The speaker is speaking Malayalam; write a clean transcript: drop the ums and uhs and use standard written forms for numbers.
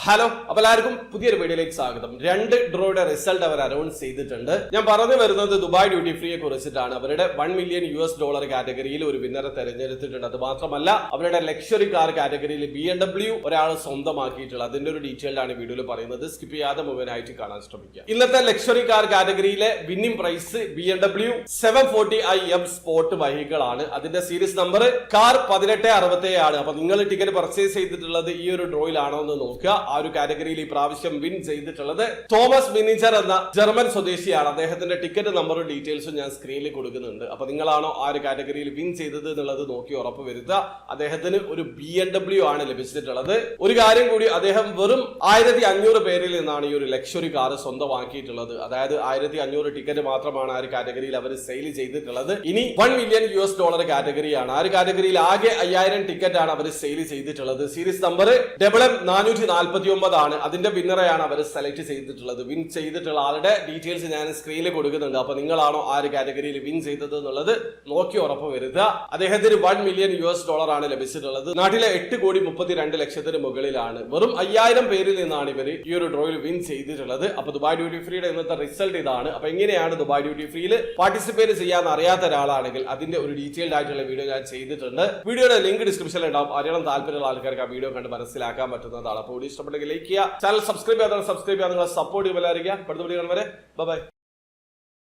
ഹലോ, അപ്പോൾ എല്ലാവർക്കും പുതിയൊരു വീഡിയോയിലേക്ക് സ്വാഗതം. 2 ഡ്രോയുടെ റിസൾട്ട് അവർ അനൗൺസ് ചെയ്തിട്ടുണ്ട്. ഞാൻ പറഞ്ഞു വരുന്നത് ദുബായ് ഡ്യൂട്ടി ഫ്രീയെ കുറിച്ചിട്ടാണ്. അവരുടെ $1 മില്യൺ കാറ്റഗറിയിൽ ഒരു വിന്നറെ തെരഞ്ഞെടുത്തിട്ടുണ്ട്. അത് മാത്രമല്ല, അവരുടെ ലക്ഷറി കാർ കാറ്റഗറിയിൽ BMW ഒരാൾ സ്വന്തമാക്കിയിട്ടുള്ള അതിന്റെ ഒരു ഡീറ്റെയിൽഡ് ആണ് വീഡിയോയിൽ പറയുന്നത്. സ്കിപ്പ് ചെയ്യാതെ മുഴുവനായിട്ട് കാണാൻ ശ്രമിക്കുക. ഇന്നത്തെ ലക്ഷറി കാർ കാറ്റഗറിയിലെ winning prize BMW 740i sport vehicle ആണ്. അതിന്റെ സീരീസ് നമ്പർ കാർ 1867 ആണ്. അപ്പൊ നിങ്ങൾ ടിക്കറ്റ് പർച്ചേസ് ചെയ്തിട്ടുള്ളത് ഈ ഒരു ഡ്രോയിലാണോ എന്ന് നോക്കുക. ആ ഒരു കാറ്റഗറിയിൽ ഈ പ്രാവശ്യം വിൻ ചെയ്തിട്ടുള്ളത് തോമസ് മിനിച്ചർ എന്ന ജർമ്മൻ സ്വദേശിയാണ്. അദ്ദേഹത്തിന്റെ ടിക്കറ്റ് നമ്പറും ഡീറ്റെയിൽസും ഞാൻ സ്ക്രീനിൽ കൊടുക്കുന്നുണ്ട്. അപ്പൊ നിങ്ങളാണോ ആ ഒരു കാറ്റഗറിയിൽ വിൻ ചെയ്തത് എന്നുള്ളത് നോക്കി ഉറപ്പ് വരുത്തുക. അദ്ദേഹത്തിന് ഒരു BMW ആണ് ലഭിച്ചിട്ടുള്ളത്. ഒരു കാര്യം കൂടി, അദ്ദേഹം വെറും 1500 പേരിൽ നിന്നാണ് ഈ ഒരു ലക്ഷറി കാർ സ്വന്തമാക്കിയിട്ടുള്ളത്. അതായത് 1500 ടിക്കറ്റ് മാത്രമാണ് ആ ഒരു കാറ്റഗറിയിൽ അവർ സെയിൽ ചെയ്തിട്ടുള്ളത്. ഇനി $1 മില്യൺ കാറ്റഗറിയാണ്. ആ ഒരു കാറ്റഗറിയിൽ ആകെ 5000 ടിക്കറ്റ് ആണ് അവർ സെയിൽ ചെയ്തിട്ടുള്ളത്. സീരീസ് നമ്പർ MM449 ആണ്. അതിന്റെ വിന്നറെയാണ് അവർ സെലക്ട് ചെയ്തിട്ടുള്ളത്. വിൻ ചെയ്തിട്ടുള്ള ആളുടെ ഡീറ്റെയിൽസ് ഞാൻ സ്ക്രീനിൽ കൊടുക്കുന്നുണ്ട്. അപ്പൊ നിങ്ങളാണോ ആ ഒരു കാറ്റഗറിയിൽ വിൻ ചെയ്തത് എന്നുള്ളത് നോക്കി ഉറപ്പ് വരുത്തുക. അദ്ദേഹത്തിന് $1 മില്യൺ ആണ് ലഭിച്ചിട്ടുള്ളത്. നാട്ടിലെ 8,32,00,000 മുകളിലാണ്. വെറും 5000 പേരിൽ നിന്നാണ് ഇവർ ഈ ഒരു ഡ്രോയിൽ വിൻ ചെയ്തിട്ടുള്ളത്. അപ്പൊ ദുബായ് ഡ്യൂട്ടി ഫ്രീയുടെ ഇന്നത്തെ റിസൾട്ട് ഇതാണ്. അപ്പൊ എങ്ങനെയാണ് ദുബായ് ഡ്യൂട്ടി ഫ്രീയിൽ പാർട്ടിസിപ്പേറ്റ് ചെയ്യാൻ അറിയാത്ത ഒരാളാണെങ്കിൽ അതിന്റെ ഒരു ഡീറ്റെയിൽഡ് ആയിട്ടുള്ള വീഡിയോ ഞാൻ ചെയ്തിട്ടുണ്ട്. വീഡിയോയുടെ ലിങ്ക് ഡിസ്ക്രിപ്ഷനിൽ ഉണ്ടാവും. അറിയണം താല്പര്യമുള്ള ആൾക്കാർക്ക് ആ വീഡിയോ കണ്ട് മനസ്സിലാക്കാൻ പറ്റുന്നതാണ്. അപ്പോൾ ഇഷ്ടപ്പെട്ടെങ്കിൽ ലൈക്ക് ചെയ്യുക, ചാനൽ സബ്സ്ക്രൈബ് ചെയ്യാതെ സബ്സ്ക്രൈബ് ചെയ്യാൻ നിങ്ങൾ സപ്പോർട്ട് ചെയ്യുമ്പോൾ അടുത്ത വീഡിയോ വരെ ബൈ.